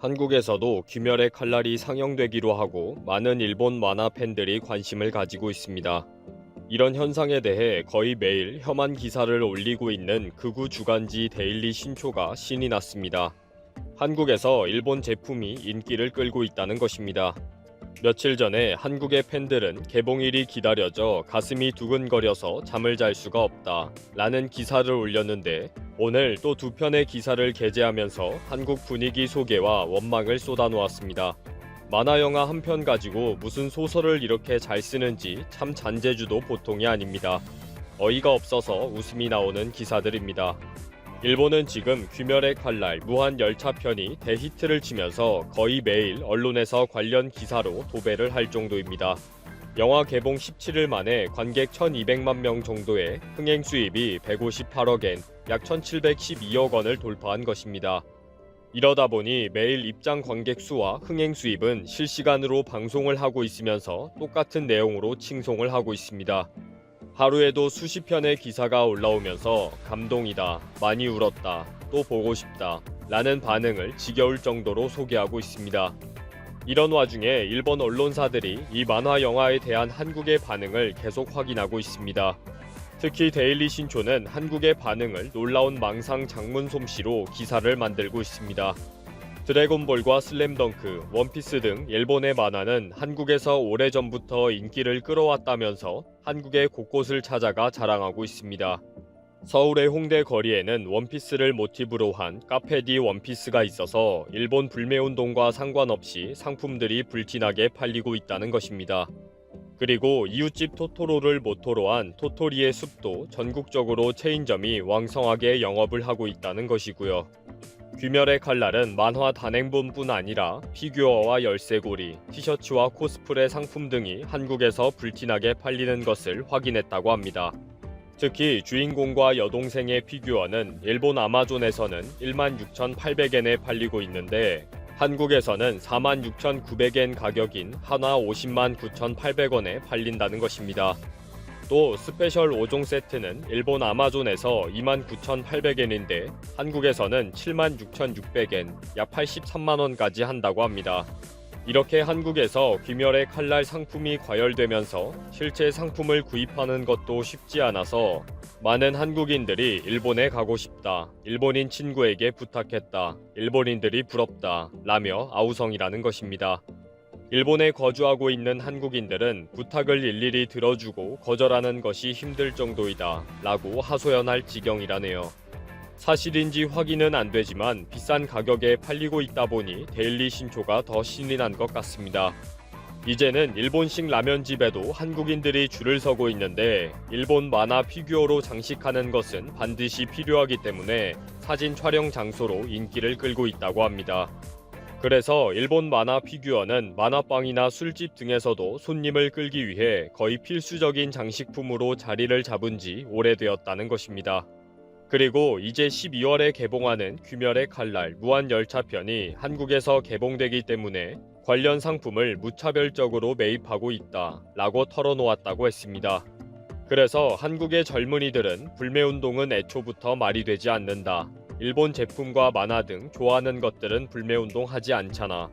한국에서도 귀멸의 칼날이 상영되기로 하고 많은 일본 만화 팬들이 관심을 가지고 있습니다. 이런 현상에 대해 거의 매일 혐한 기사를 올리고 있는 극우 주간지 데일리 신초가 신이 났습니다. 한국에서 일본 제품이 인기를 끌고 있다는 것입니다. 며칠 전에 한국의 팬들은 개봉일이 기다려져 가슴이 두근거려서 잠을 잘 수가 없다 라는 기사를 올렸는데 오늘 또 두 편의 기사를 게재하면서 한국 분위기 소개와 원망을 쏟아놓았습니다. 만화 영화 한 편 가지고 무슨 소설을 이렇게 잘 쓰는지 참 잔재주도 보통이 아닙니다. 어이가 없어서 웃음이 나오는 기사들입니다. 일본은 지금 귀멸의 칼날 무한열차편이 대히트를 치면서 거의 매일 언론에서 관련 기사로 도배를 할 정도입니다. 영화 개봉 17일 만에 관객 1200만 명 정도의 흥행 수입이 158억 엔, 약 1712억 원을 돌파한 것입니다. 이러다 보니 매일 입장 관객 수와 흥행 수입은 실시간으로 방송을 하고 있으면서 똑같은 내용으로 칭송을 하고 있습니다. 하루에도 수십 편의 기사가 올라오면서 감동이다, 많이 울었다, 또 보고 싶다 라는 반응을 지겨울 정도로 소개하고 있습니다. 이런 와중에 일본 언론사들이 이 만화 영화에 대한 한국의 반응을 계속 확인하고 있습니다. 특히 데일리 신초는 한국의 반응을 놀라운 망상 장문 솜씨로 기사를 만들고 있습니다. 드래곤볼과 슬램덩크, 원피스 등 일본의 만화는 한국에서 오래전부터 인기를 끌어왔다면서 한국의 곳곳을 찾아가 자랑하고 있습니다. 서울의 홍대 거리에는 원피스를 모티브로 한 카페 디 원피스가 있어서 일본 불매운동과 상관없이 상품들이 불티나게 팔리고 있다는 것입니다. 그리고 이웃집 토토로를 모토로 한 토토리의 숲도 전국적으로 체인점이 왕성하게 영업을 하고 있다는 것이고요. 귀멸의 칼날은 만화 단행본뿐 아니라 피규어와 열쇠고리, 티셔츠와 코스프레 상품 등이 한국에서 불티나게 팔리는 것을 확인했다고 합니다. 특히 주인공과 여동생의 피규어는 일본 아마존에서는 16,800엔에 팔리고 있는데 한국에서는 46,900엔 가격인 한화 509,800원에 팔린다는 것입니다. 또 스페셜 5종 세트는 일본 아마존에서 29,800엔인데 한국에서는 76,600엔, 약 83만원까지 한다고 합니다. 이렇게 한국에서 귀멸의 칼날 상품이 과열되면서 실제 상품을 구입하는 것도 쉽지 않아서 많은 한국인들이 일본에 가고 싶다, 일본인 친구에게 부탁했다, 일본인들이 부럽다 라며 아우성이라는 것입니다. 일본에 거주하고 있는 한국인들은 부탁을 일일이 들어주고 거절하는 것이 힘들 정도이다 라고 하소연할 지경이라네요. 사실인지 확인은 안 되지만 비싼 가격에 팔리고 있다 보니 데일리 신초가 더 신이 난 것 같습니다. 이제는 일본식 라면집에도 한국인들이 줄을 서고 있는데 일본 만화 피규어로 장식하는 것은 반드시 필요하기 때문에 사진 촬영 장소로 인기를 끌고 있다고 합니다. 그래서 일본 만화 피규어는 만화방이나 술집 등에서도 손님을 끌기 위해 거의 필수적인 장식품으로 자리를 잡은 지 오래되었다는 것입니다. 그리고 이제 12월에 개봉하는 귀멸의 칼날 무한열차편이 한국에서 개봉되기 때문에 관련 상품을 무차별적으로 매입하고 있다 라고 털어놓았다고 했습니다. 그래서 한국의 젊은이들은 불매운동은 애초부터 말이 되지 않는다. 일본 제품과 만화 등 좋아하는 것들은 불매운동 하지 않잖아.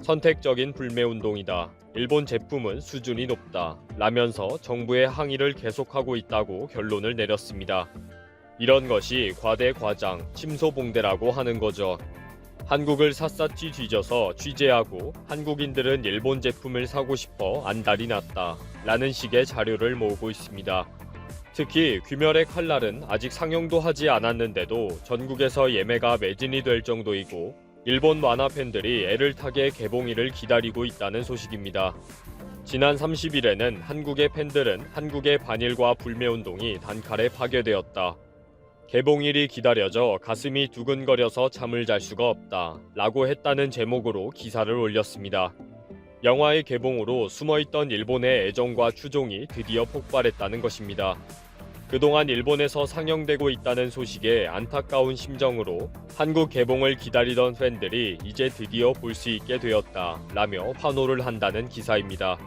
선택적인 불매운동이다. 일본 제품은 수준이 높다. 라면서 정부의 항의를 계속하고 있다고 결론을 내렸습니다. 이런 것이 과대 과장, 침소봉대라고 하는 거죠. 한국을 샅샅이 뒤져서 취재하고 한국인들은 일본 제품을 사고 싶어 안달이 났다. 라는 식의 자료를 모으고 있습니다. 특히 귀멸의 칼날은 아직 상영도 하지 않았는데도 전국에서 예매가 매진이 될 정도이고 일본 만화 팬들이 애를 타게 개봉일을 기다리고 있다는 소식입니다. 지난 30일에는 한국의 팬들은 한국의 반일과 불매운동이 단칼에 파괴되었다. 개봉일이 기다려져 가슴이 두근거려서 잠을 잘 수가 없다 라고 했다는 제목으로 기사를 올렸습니다. 영화의 개봉으로 숨어있던 일본의 애정과 추종이 드디어 폭발했다는 것입니다. 그동안 일본에서 상영되고 있다는 소식에 안타까운 심정으로 한국 개봉을 기다리던 팬들이 이제 드디어 볼 수 있게 되었다 라며 환호를 한다는 기사입니다.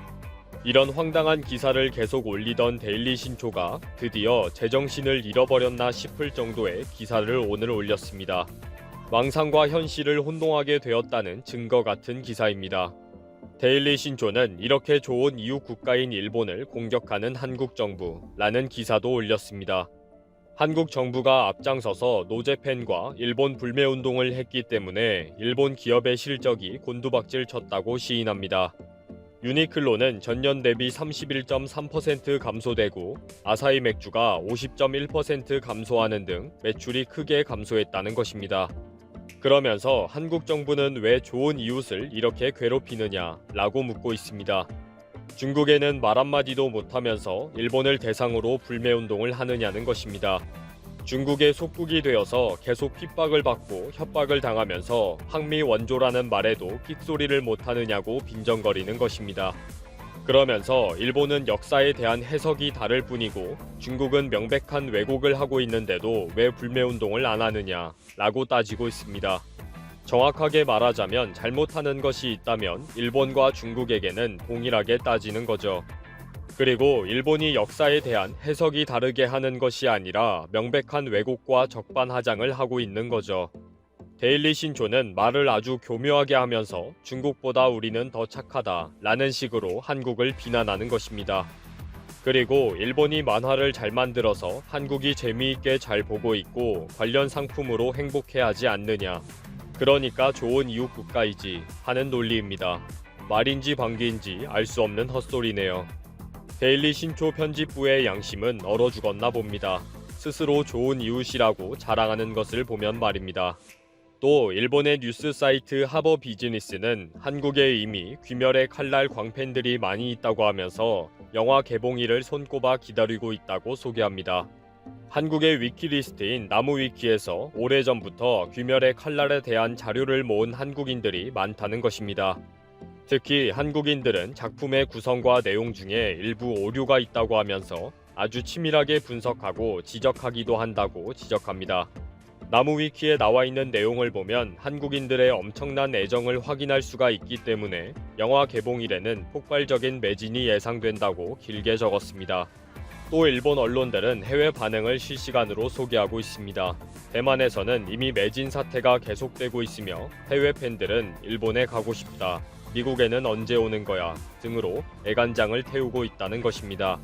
이런 황당한 기사를 계속 올리던 데일리 신초가 드디어 제정신을 잃어버렸나 싶을 정도의 기사를 오늘 올렸습니다. 망상과 현실을 혼동하게 되었다는 증거 같은 기사입니다. 데일리 신조는 이렇게 좋은 이웃 국가인 일본을 공격하는 한국 정부라는 기사도 올렸습니다. 한국 정부가 앞장서서 노제팬과 일본 불매운동을 했기 때문에 일본 기업의 실적이 곤두박질 쳤다고 시인합니다. 유니클로는 전년 대비 31.3% 감소되고 아사히 맥주가 50.1% 감소하는 등 매출이 크게 감소했다는 것입니다. 그러면서 한국 정부는 왜 좋은 이웃을 이렇게 괴롭히느냐라고 묻고 있습니다. 중국에는 말 한마디도 못하면서 일본을 대상으로 불매운동을 하느냐는 것입니다. 중국의 속국이 되어서 계속 핍박을 받고 협박을 당하면서 항미 원조라는 말에도 끽소리를 못하느냐고 빈정거리는 것입니다. 그러면서 일본은 역사에 대한 해석이 다를 뿐이고 중국은 명백한 왜곡을 하고 있는데도 왜 불매운동을 안 하느냐라고 따지고 있습니다. 정확하게 말하자면 잘못하는 것이 있다면 일본과 중국에게는 동일하게 따지는 거죠. 그리고 일본이 역사에 대한 해석이 다르게 하는 것이 아니라 명백한 왜곡과 적반하장을 하고 있는 거죠. 데일리 신조는 말을 아주 교묘하게 하면서 중국보다 우리는 더 착하다라는 식으로 한국을 비난하는 것입니다. 그리고 일본이 만화를 잘 만들어서 한국이 재미있게 잘 보고 있고 관련 상품으로 행복해하지 않느냐. 그러니까 좋은 이웃 국가이지 하는 논리입니다. 말인지 방귀인지 알 수 없는 헛소리네요. 데일리 신조 편집부의 양심은 얼어 죽었나 봅니다. 스스로 좋은 이웃이라고 자랑하는 것을 보면 말입니다. 또 일본의 뉴스 사이트 하버 비즈니스는 한국에 이미 귀멸의 칼날 광팬들이 많이 있다고 하면서 영화 개봉일을 손꼽아 기다리고 있다고 소개합니다. 한국의 위키리스트인 나무위키에서 오래전부터 귀멸의 칼날에 대한 자료를 모은 한국인들이 많다는 것입니다. 특히 한국인들은 작품의 구성과 내용 중에 일부 오류가 있다고 하면서 아주 치밀하게 분석하고 지적하기도 한다고 지적합니다. 나무위키에 나와 있는 내용을 보면 한국인들의 엄청난 애정을 확인할 수가 있기 때문에 영화 개봉일에는 폭발적인 매진이 예상된다고 길게 적었습니다. 또 일본 언론들은 해외 반응을 실시간으로 소개하고 있습니다. 대만에서는 이미 매진 사태가 계속되고 있으며 해외 팬들은 일본에 가고 싶다, 미국에는 언제 오는 거야 등으로 애간장을 태우고 있다는 것입니다.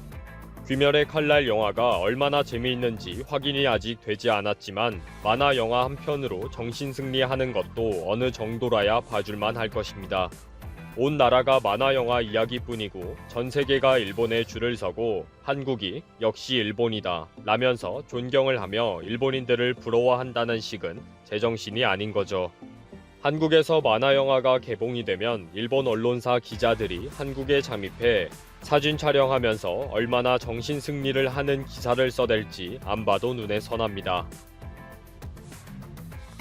귀멸의 칼날 영화가 얼마나 재미있는지 확인이 아직 되지 않았지만 만화 영화 한 편으로 정신승리하는 것도 어느 정도라야 봐줄만 할 것입니다. 온 나라가 만화 영화 이야기뿐이고 전 세계가 일본에 줄을 서고 한국이 역시 일본이다 라면서 존경을 하며 일본인들을 부러워한다는 식은 제정신이 아닌 거죠. 한국에서 만화 영화가 개봉이 되면 일본 언론사 기자들이 한국에 잠입해 사진 촬영하면서 얼마나 정신승리를 하는 기사를 써댈지 안 봐도 눈에 선합니다.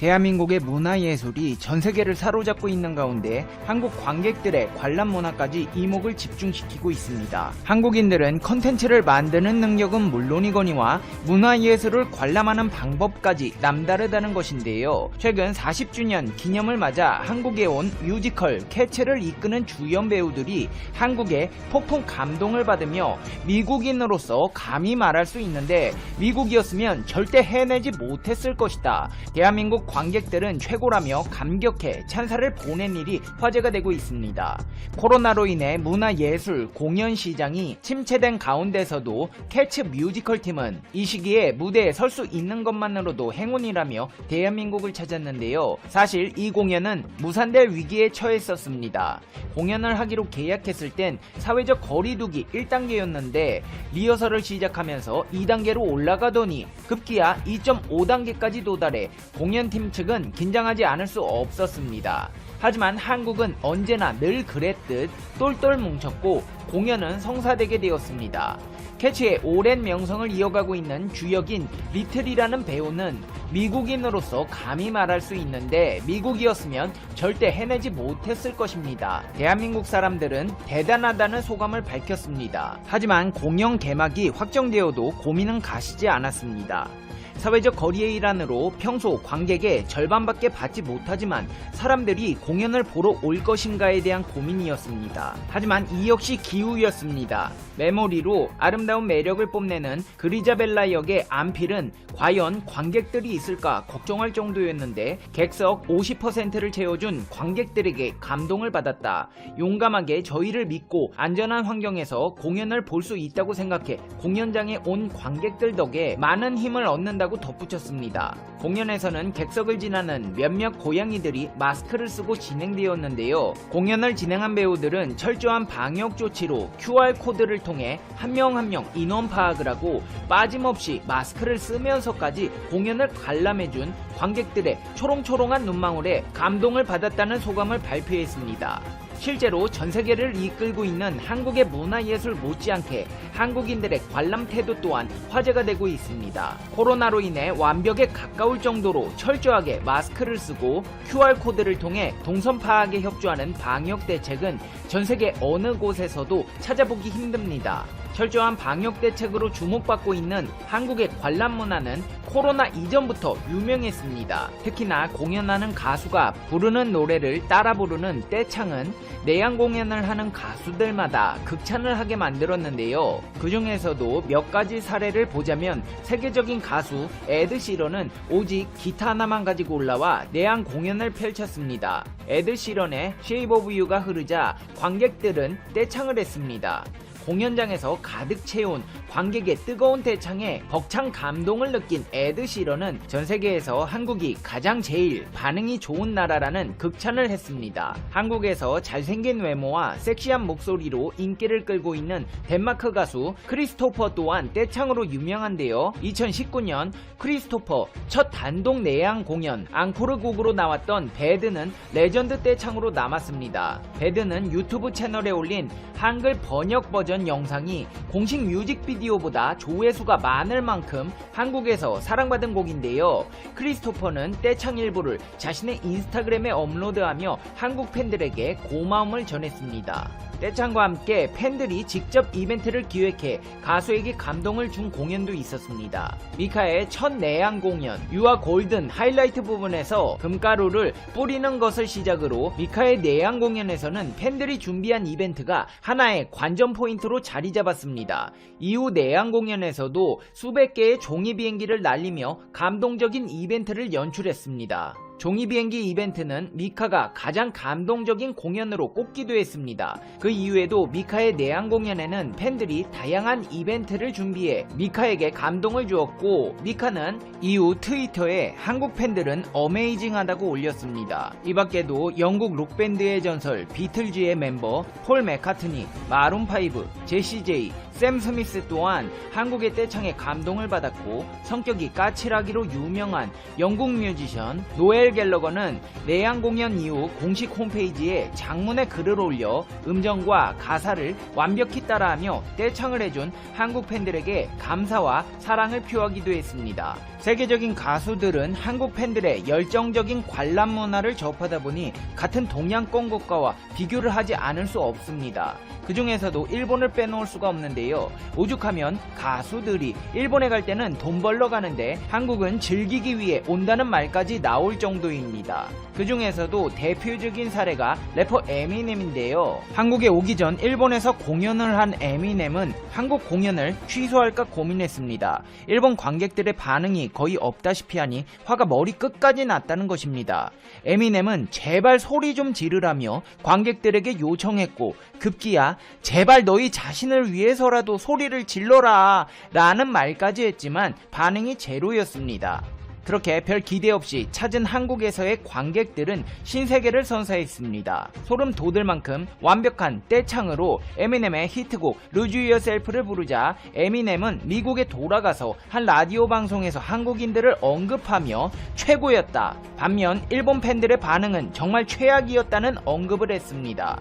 대한민국의 문화예술이 전 세계를 사로잡고 있는 가운데 한국 관객들의 관람 문화까지 이목을 집중시키고 있습니다. 한국인들은 컨텐츠를 만드는 능력은 물론이거니와 문화예술을 관람하는 방법까지 남다르다는 것인데요. 최근 40주년 기념을 맞아 한국에 온 뮤지컬 캐츠를 이끄는 주연 배우들이 한국에 폭풍 감동을 받으며 미국인으로서 감히 말할 수 있는데 미국이었으면 절대 해내지 못했을 것이다. 대한민국 관객들은 최고라며 감격해 찬사를 보낸 일이 화제가 되고 있습니다. 코로나로 인해 문화예술 공연 시장이 침체된 가운데서도 캐츠 뮤지컬 팀은 이 시기에 무대에 설 수 있는 것만으로도 행운이라며 대한민국을 찾았는데요. 사실 이 공연은 무산될 위기에 처했었습니다. 공연을 하기로 계약했을 땐 사회적 거리두기 1단계였는데 리허설을 시작하면서 2단계로 올라가더니 급기야 2.5단계까지 도달해 공연팀 측은 긴장하지 않을 수 없었습니다. 하지만 한국은 언제나 늘 그랬듯 똘똘 뭉쳤고 공연은 성사되게 되었습니다. 캐치의 오랜 명성을 이어가고 있는 주역인 리틀이라는 배우는 미국인으로서 감히 말할 수 있는데 미국이었으면 절대 해내지 못했을 것입니다. 대한민국 사람들은 대단하다는 소감을 밝혔습니다. 하지만 공연 개막이 확정되어도 고민은 가시지 않았습니다. 사회적 거리의 일환으로 평소 관객의 절반밖에 받지 못하지만 사람들이 공연을 보러 올 것인가에 대한 고민이었습니다. 하지만 이 역시 기우였습니다. 메모리로 아름다운 매력을 뽐내는 그리자벨라 역의 안필은 과연 관객들이 있을까 걱정할 정도였는데 객석 50%를 채워준 관객들에게 감동을 받았다. 용감하게 저희를 믿고 안전한 환경에서 공연을 볼 수 있다고 생각해 공연장에 온 관객들 덕에 많은 힘을 얻는다고 덧붙였습니다. 공연에서는 객석을 지나는 몇몇 고양이들이 마스크를 쓰고 진행되었는데요. 공연을 진행한 배우들은 철저한 방역 조치로 QR코드를 통해 한 명 한 명 인원 파악을 하고 빠짐없이 마스크를 쓰면서까지 공연을 관람해준 관객들의 초롱초롱한 눈망울에 감동을 받았다는 소감을 발표했습니다. 실제로 전세계를 이끌고 있는 한국의 문화예술 못지않게 한국인들의 관람 태도 또한 화제가 되고 있습니다. 코로나로 인해 완벽에 가까울 정도로 철저하게 마스크를 쓰고 QR코드를 통해 동선 파악에 협조하는 방역 대책은 전세계 어느 곳에서도 찾아보기 힘듭니다. 철저한 방역 대책으로 주목받고 있는 한국의 관람 문화는 코로나 이전부터 유명했습니다. 특히나 공연하는 가수가 부르는 노래를 따라 부르는 떼창은 내한 공연을 하는 가수들마다 극찬을 하게 만들었는데요. 그 중에서도 몇 가지 사례를 보자면 세계적인 가수 에드 시런은 오직 기타 하나만 가지고 올라와 내한 공연을 펼쳤습니다. 에드 시런의 Shape of You가 흐르자 관객들은 떼창을 했습니다. 공연장에서 가득 채운 관객의 뜨거운 대창에 벅찬 감동을 느낀 에드 시런은 전 세계에서 한국이 가장 제일 반응이 좋은 나라라는 극찬을 했습니다. 한국에서 잘생긴 외모와 섹시한 목소리로 인기를 끌고 있는 덴마크 가수 크리스토퍼 또한 떼창으로 유명한데요. 2019년 크리스토퍼 첫 단독 내한 공연 앙코르 곡으로 나왔던 배드는 레전드 떼창으로 남았습니다. 배드는 유튜브 채널에 올린 한글 번역 버전 영상이 공식 뮤직비디오보다 조회수가 많을 만큼 한국에서 사랑받은 곡인데요. 크리스토퍼는 떼창 일부를 자신의 인스타그램에 업로드하며 한국 팬들에게 고마움을 전했습니다. 떼창과 함께 팬들이 직접 이벤트를 기획해 가수에게 감동을 준 공연도 있었습니다. 미카의 첫 내한 공연 유아 골든 하이라이트 부분에서 금가루를 뿌리는 것을 시작으로 미카의 내한 공연에서는 팬들이 준비한 이벤트가 하나의 관전 포인트로 자리 잡았습니다. 이후 내한 공연에서도 수백 개의 종이 비행기를 날리며 감동적인 이벤트를 연출했습니다. 종이 비행기 이벤트는 미카가 가장 감동적인 공연으로 꼽기도 했습니다. 그 이후에도 미카의 내한 공연에는 팬들이 다양한 이벤트를 준비해 미카에게 감동을 주었고 미카는 이후 트위터에 한국 팬들은 어메이징하다고 올렸습니다. 이 밖에도 영국 록밴드의 전설 비틀즈의 멤버 폴 맥카트니, 마룬5, 제시 제이, 샘 스미스 또한 한국의 떼창에 감동을 받았고 성격이 까칠하기로 유명한 영국 뮤지션 노엘 갤러거는 내한 공연 이후 공식 홈페이지에 장문의 글을 올려 음정과 가사를 완벽히 따라하며 떼창을 해준 한국 팬들에게 감사와 사랑을 표하기도 했습니다. 세계적인 가수들은 한국 팬들의 열정적인 관람 문화를 접하다 보니 같은 동양권 국가와 비교를 하지 않을 수 없습니다. 그 중에서도 일본을 빼놓을 수가 없는데요. 오죽하면 가수들이 일본에 갈 때는 돈 벌러 가는데 한국은 즐기기 위해 온다는 말까지 나올 정도입니다. 그 중에서도 대표적인 사례가 래퍼 에미넴인데요. 한국에 오기 전 일본에서 공연을 한 에미넴은 한국 공연을 취소할까 고민했습니다. 일본 관객들의 반응이 거의 없다시피 하니 화가 머리 끝까지 났다는 것입니다. 에미넴은 제발 소리 좀 지르라며 관객들에게 요청했고 급기야 제발 너희 자신을 위해서라도 소리를 질러라 라는 말까지 했지만 반응이 제로였습니다. 그렇게 별 기대 없이 찾은 한국에서의 관객들은 신세계를 선사했습니다. 소름 돋을 만큼 완벽한 떼창으로 에미넴의 히트곡 루즈 유어셀프를 부르자 에미넴은 미국에 돌아가서 한 라디오 방송에서 한국인들을 언급하며 최고였다. 반면 일본 팬들의 반응은 정말 최악이었다는 언급을 했습니다.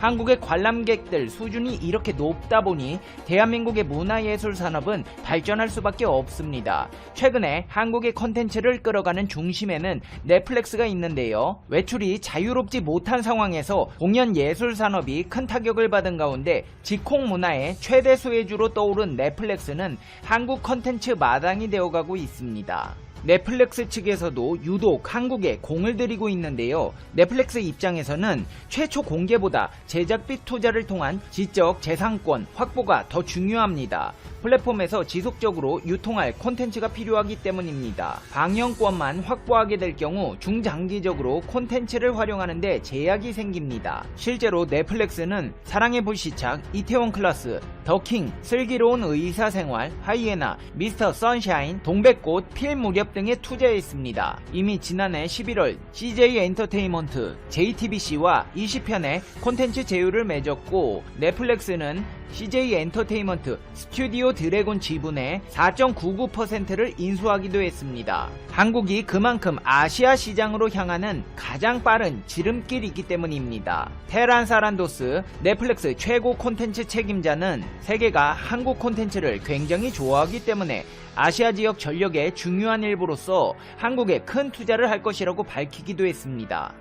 한국의 관람객들 수준이 이렇게 높다 보니 대한민국의 문화예술 산업은 발전할 수밖에 없습니다. 최근에 한국의 컨텐츠를 끌어가는 중심에는 넷플릭스가 있는데요. 외출이 자유롭지 못한 상황에서 공연 예술 산업이 큰 타격을 받은 가운데 직콕 문화의 최대 수혜주로 떠오른 넷플릭스는 한국 컨텐츠 마당이 되어가고 있습니다. 넷플릭스 측에서도 유독 한국에 공을 들이고 있는데요. 넷플릭스 입장에서는 최초 공개보다 제작비 투자를 통한 지적 재산권 확보가 더 중요합니다. 플랫폼에서 지속적으로 유통할 콘텐츠가 필요하기 때문입니다. 방영권만 확보하게 될 경우 중장기적으로 콘텐츠를 활용하는데 제약이 생깁니다. 실제로 넷플릭스는 사랑의 불시착, 이태원 클라스, 더킹, 슬기로운 의사생활, 하이에나, 미스터 선샤인, 동백꽃, 필 무렵 등에 투자했습니다. 이미 지난해 11월 CJ 엔터테인먼트, JTBC와 20편의 콘텐츠 제휴를 맺었고 넷플릭스는 CJ 엔터테인먼트 스튜디오 드래곤 지분의 4.99%를 인수하기도 했습니다. 한국이 그만큼 아시아 시장으로 향하는 가장 빠른 지름길이기 때문입니다. 테란 사란도스 넷플릭스 최고 콘텐츠 책임자는 세계가 한국 콘텐츠를 굉장히 좋아하기 때문에 아시아 지역 전력의 중요한 일부로서 한국에 큰 투자를 할 것이라고 밝히기도 했습니다.